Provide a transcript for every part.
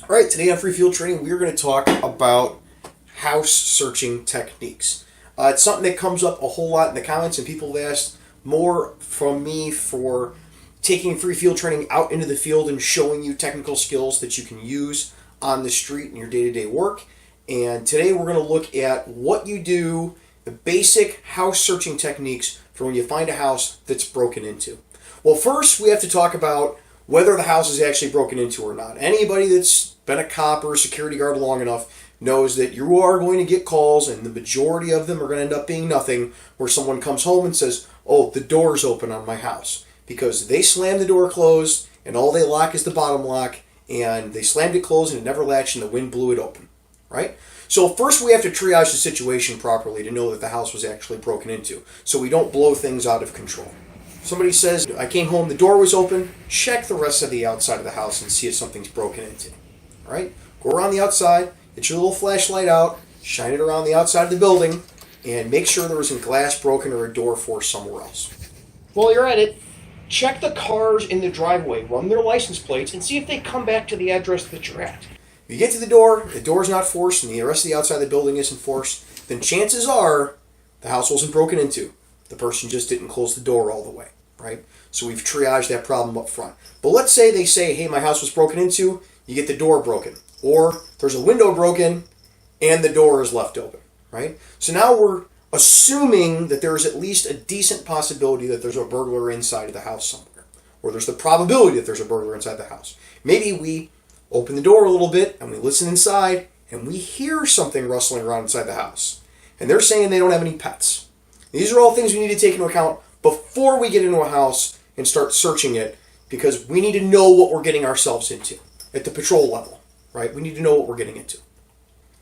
All right, today on Free Field Training, we're going to talk about house searching techniques. It's something that comes up a whole lot in the comments, and people have asked more from me for taking free field training out into the field and showing you technical skills that you can use on the street in your day-to-day work. And today we're going to look at what you do, the basic house searching techniques for when you find a house that's broken into. Well, first we have to talk about whether the house is actually broken into or not. Anybody that's been a cop or a security guard long enough knows that you are going to get calls, and the majority of them are going to end up being nothing, where someone comes home and says, oh, the door's open on my house, because they slammed the door closed and all they lock is the bottom lock, and they slammed it closed and it never latched and the wind blew it open, right? So first we have to triage the situation properly to know that the house was actually broken into, so we don't blow things out of control. Somebody says, I came home, the door was open, check the rest of the outside of the house and see if something's broken into. All right? Go around the outside, get your little flashlight out, shine it around the outside of the building, and make sure there isn't glass broken or a door forced somewhere else. While you're at it, check the cars in the driveway, run their license plates, and see if they come back to the address that you're at. If you get to the door's not forced, and the rest of the outside of the building isn't forced, then chances are the house wasn't broken into. The person just didn't close the door all the way. Right? So we've triaged that problem up front. But let's say they say, hey, my house was broken into, you get the door broken. Or there's a window broken and the door is left open. Right? So now we're assuming that there's at least a decent possibility that there's a burglar inside of the house somewhere. Or there's the probability that there's a burglar inside the house. Maybe we open the door a little bit and we listen inside and we hear something rustling around inside the house. And they're saying they don't have any pets. These are all things we need to take into account before we get into a house and start searching it, because we need to know what we're getting ourselves into at the patrol level, right? We need to know what we're getting into.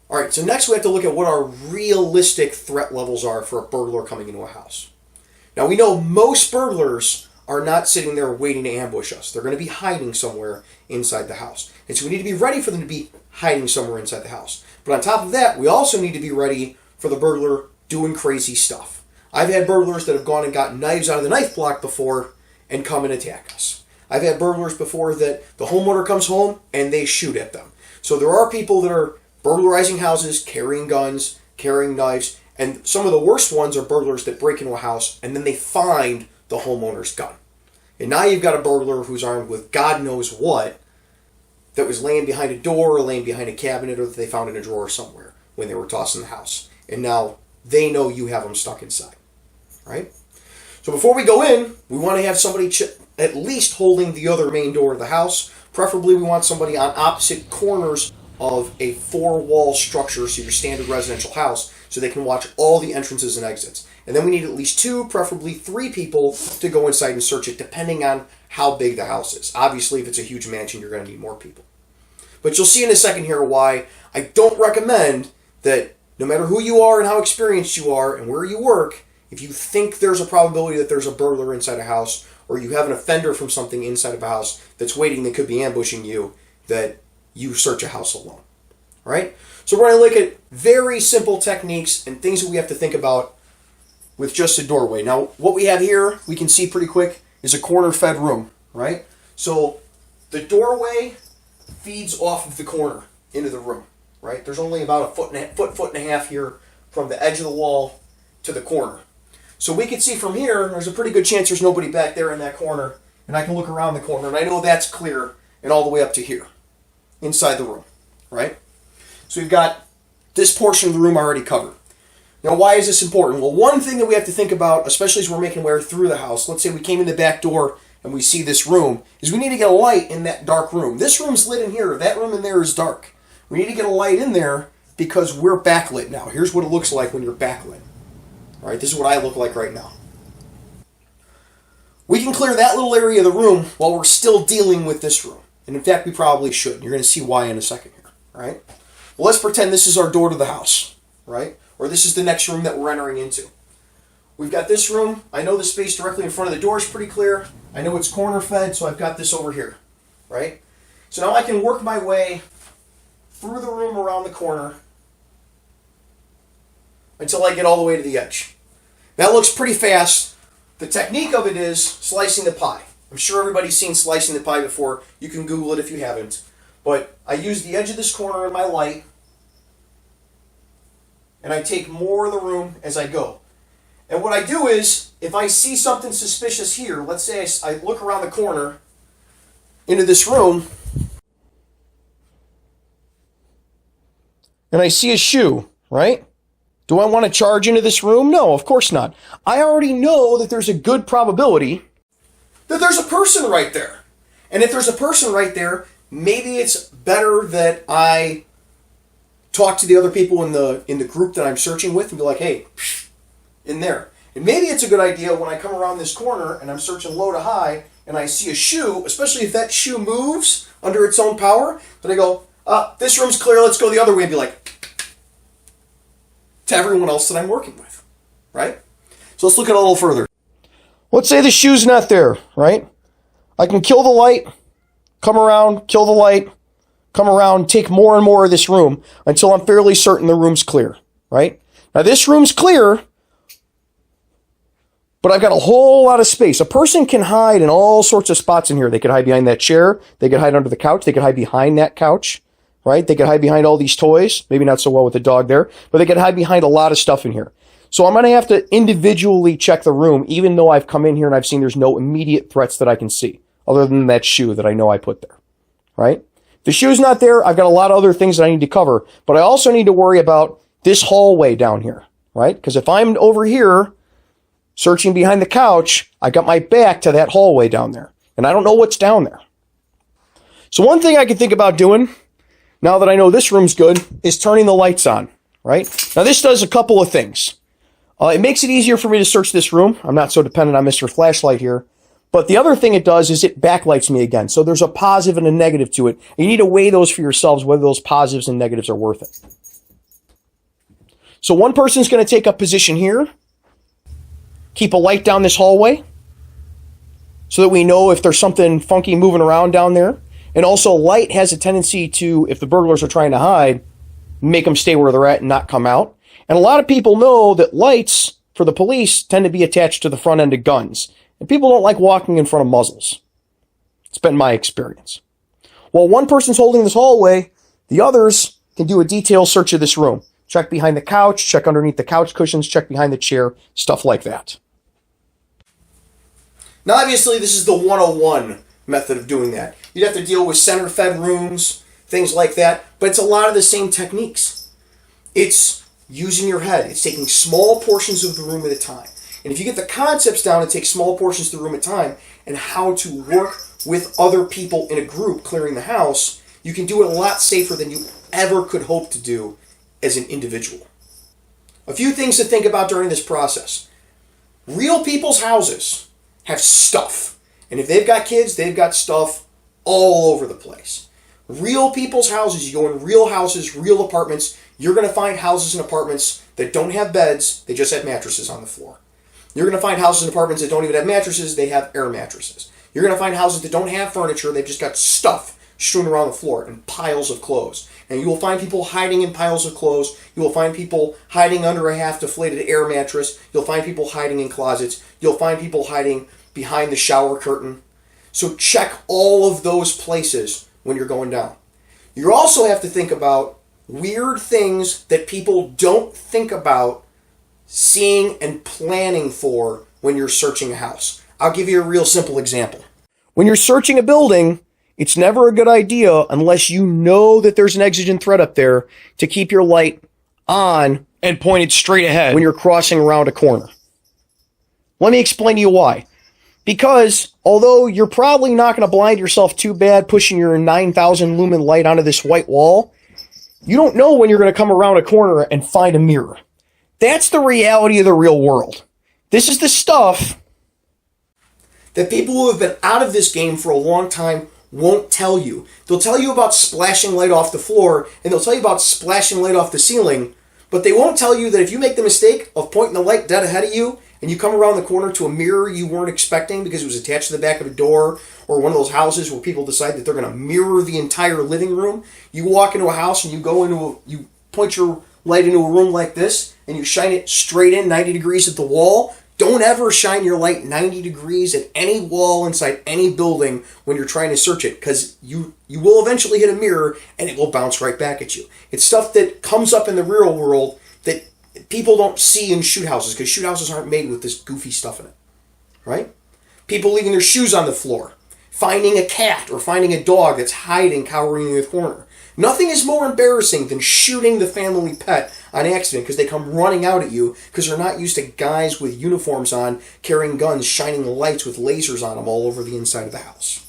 All right, so next we have to look at what our realistic threat levels are for a burglar coming into a house. Now, we know most burglars are not sitting there waiting to ambush us. They're going to be hiding somewhere inside the house. And so we need to be ready for them to be hiding somewhere inside the house. But on top of that, we also need to be ready for the burglar doing crazy stuff. I've had burglars that have gone and got knives out of the knife block before and come and attack us. I've had burglars before that the homeowner comes home and they shoot at them. So there are people that are burglarizing houses, carrying guns, carrying knives, and some of the worst ones are burglars that break into a house and then they find the homeowner's gun. And now you've got a burglar who's armed with God knows what that was laying behind a door or laying behind a cabinet or that they found in a drawer somewhere when they were tossing the house. And now they know you have them stuck inside. Right? So before we go in, we want to have somebody at least holding the other main door of the house. Preferably we want somebody on opposite corners of a four-wall structure, so your standard residential house, so they can watch all the entrances and exits. And then we need at least two, preferably three people to go inside and search it, depending on how big the house is. Obviously, if it's a huge mansion, you're going to need more people. But you'll see in a second here why I don't recommend that no matter who you are and how experienced you are and where you work, if you think there's a probability that there's a burglar inside a house, or you have an offender from something inside of a house that's waiting that could be ambushing you, that you search a house alone. All right? So we're going to look at very simple techniques and things that we have to think about with just a doorway. Now, what we have here, we can see pretty quick, is a corner-fed room, right? So the doorway feeds off of the corner into the room, right? There's only about a foot and a half here from the edge of the wall to the corner. So we can see from here, there's a pretty good chance there's nobody back there in that corner, and I can look around the corner, and I know that's clear, and all the way up to here, inside the room, right? So we've got this portion of the room already covered. Now, why is this important? Well, one thing that we have to think about, especially as we're making our way through the house, let's say we came in the back door and we see this room, is we need to get a light in that dark room. This room's lit in here, that room in there is dark. We need to get a light in there because we're backlit now. Here's what it looks like when you're backlit. All right, this is what I look like right now. We can clear that little area of the room while we're still dealing with this room. And in fact, we probably should. You're going to see why in a second here. All right? Well, let's pretend this is our door to the house, right? Or this is the next room that we're entering into. We've got this room. I know the space directly in front of the door is pretty clear. I know it's corner fed, so I've got this over here, right? So now I can work my way through the room around the corner until I get all the way to the edge. That looks pretty fast. The technique of it is slicing the pie. I'm sure everybody's seen slicing the pie before. You can Google it if you haven't. But I use the edge of this corner in my light, and I take more of the room as I go. And what I do is, if I see something suspicious here, let's say I look around the corner into this room, and I see a shoe, right? Do I want to charge into this room? No, of course not. I already know that there's a good probability that there's a person right there. And if there's a person right there, maybe it's better that I talk to the other people in the group that I'm searching with and be like, hey, in there. And maybe it's a good idea when I come around this corner and I'm searching low to high and I see a shoe, especially if that shoe moves under its own power, that I go, this room's clear, let's go the other way, and be like, to everyone else that I'm working with, right? So let's look at it a little further. Let's say the shoe's not there, right? I can kill the light, come around, kill the light, come around, take more and more of this room until I'm fairly certain the room's clear, right? Now this room's clear, but I've got a whole lot of space. A person can hide in all sorts of spots in here. They could hide behind that chair. They could hide under the couch. They could hide behind that couch, right? They could hide behind all these toys. Maybe not so well with the dog there, but they could hide behind a lot of stuff in here. So I'm going to have to individually check the room, even though I've come in here and I've seen there's no immediate threats that I can see, other than that shoe that I know I put there, right? If the shoe's not there, I've got a lot of other things that I need to cover, but I also need to worry about this hallway down here, right? Because if I'm over here searching behind the couch, I got my back to that hallway down there, and I don't know what's down there. So one thing I can think about doing, now that I know this room's good, is turning the lights on, right? Now this does a couple of things. It makes it easier for me to search this room. I'm not so dependent on Mr. Flashlight here. But the other thing it does is it backlights me again. So there's a positive and a negative to it. You need to weigh those for yourselves, whether those positives and negatives are worth it. So one person's going to take up position here, keep a light down this hallway, so that we know if there's something funky moving around down there. And also light has a tendency to, if the burglars are trying to hide, make them stay where they're at and not come out. And a lot of people know that lights for the police tend to be attached to the front end of guns. And people don't like walking in front of muzzles. It's been my experience. While one person's holding this hallway, the others can do a detailed search of this room. Check behind the couch, check underneath the couch cushions, check behind the chair, stuff like that. Now obviously this is the 101 method of doing that. You'd have to deal with center fed rooms, things like that, but it's a lot of the same techniques. It's using your head. It's taking small portions of the room at a time. And if you get the concepts down and take small portions of the room at a time and how to work with other people in a group clearing the house, you can do it a lot safer than you ever could hope to do as an individual. A few things to think about during this process. Real people's houses have stuff. And if they've got kids, they've got stuff all over the place. Real people's houses, you go in real houses, real apartments, you're going to find houses and apartments that don't have beds, they just have mattresses on the floor. You're going to find houses and apartments that don't even have mattresses, they have air mattresses. You're going to find houses that don't have furniture, they've just got stuff strewn around the floor and piles of clothes. And you will find people hiding in piles of clothes. You will find people hiding under a half-deflated air mattress. You'll find people hiding in closets. You'll find people hiding behind the shower curtain. So check all of those places when you're going down. You also have to think about weird things that people don't think about seeing and planning for when you're searching a house. I'll give you a real simple example. When you're searching a building, it's never a good idea unless you know that there's an exigent threat up there to keep your light on and pointed straight ahead when you're crossing around a corner. Let me explain to you why. Because although you're probably not going to blind yourself too bad pushing your 9,000 lumen light onto this white wall, you don't know when you're going to come around a corner and find a mirror. That's the reality of the real world. This is the stuff that people who have been out of this game for a long time won't tell you. They'll tell you about splashing light off the floor, and they'll tell you about splashing light off the ceiling, but they won't tell you that if you make the mistake of pointing the light dead ahead of you, and you come around the corner to a mirror you weren't expecting because it was attached to the back of a door, or one of those houses where people decide that they're going to mirror the entire living room, you walk into a house and you point your light into a room like this, and you shine it straight in 90 degrees at the wall, Don't ever shine your light 90 degrees at any wall inside any building when you're trying to search it, because you will eventually hit a mirror and it will bounce right back at you. It's stuff that comes up in the real world that people don't see in shoot houses, because shoot houses aren't made with this goofy stuff in it, right? People leaving their shoes on the floor, finding a cat or finding a dog that's hiding, cowering in the corner. Nothing is more embarrassing than shooting the family pet on accident because they come running out at you because they're not used to guys with uniforms on, carrying guns, shining lights with lasers on them all over the inside of the house.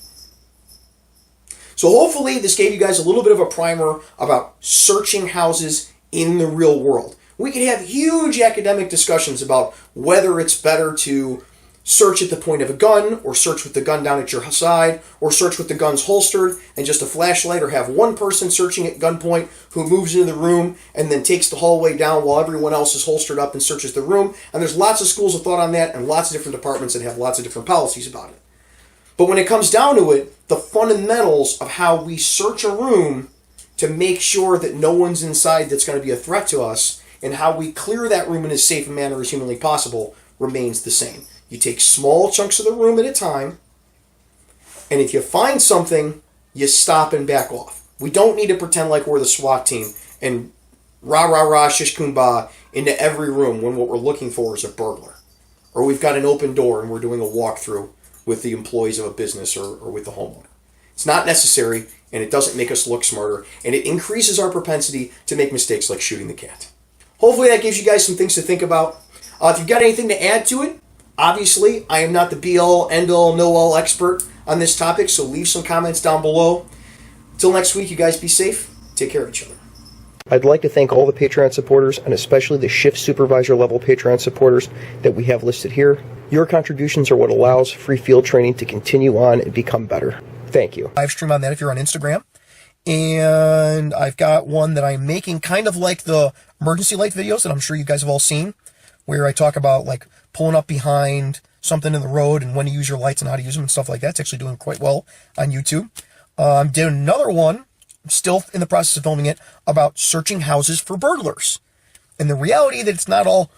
So hopefully this gave you guys a little bit of a primer about searching houses in the real world. We could have huge academic discussions about whether it's better to search at the point of a gun, or search with the gun down at your side, or search with the guns holstered and just a flashlight, or have one person searching at gunpoint who moves into the room and then takes the hallway down while everyone else is holstered up and searches the room. And there's lots of schools of thought on that and lots of different departments that have lots of different policies about it. But when it comes down to it, the fundamentals of how we search a room to make sure that no one's inside that's going to be a threat to us, and how we clear that room in as safe a manner as humanly possible, remains the same. You take small chunks of the room at a time, and if you find something, you stop and back off. We don't need to pretend like we're the SWAT team and rah, shish kumbah into every room when what we're looking for is a burglar. Or we've got an open door and we're doing a walkthrough with the employees of a business or with the homeowner. It's not necessary, and it doesn't make us look smarter, and it increases our propensity to make mistakes like shooting the cat. Hopefully that gives you guys some things to think about. If you've got anything to add to it, obviously, I am not the be-all, end-all, know-all expert on this topic, so leave some comments down below. Till next week, you guys be safe. Take care of each other. I'd like to thank all the Patreon supporters, and especially the shift supervisor level Patreon supporters that we have listed here. Your contributions are what allows free field training to continue on and become better. Thank you. Live stream on that if you're on Instagram. And I've got one that I'm making kind of like the emergency light videos that I'm sure you guys have all seen, where I talk about like pulling up behind something in the road and when to use your lights and how to use them and stuff like that. It's actually doing quite well on YouTube. I'm doing another one, I'm still in the process of filming it, about searching houses for burglars. And the reality that it's not all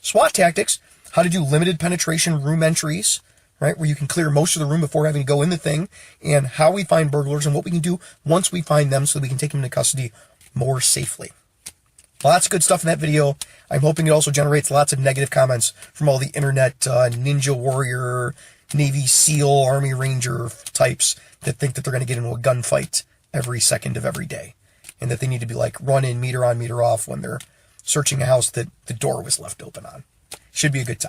SWAT tactics, how to do limited penetration room entries, right, where you can clear most of the room before having to go in the thing, and how we find burglars and what we can do once we find them so that we can take them into custody more safely. Lots of good stuff in that video. I'm hoping it also generates lots of negative comments from all the internet ninja warrior, Navy SEAL, Army Ranger types that think that they're going to get into a gunfight every second of every day, and that they need to be like run in, meter on, meter off when they're searching a house that the door was left open on. Should be a good time.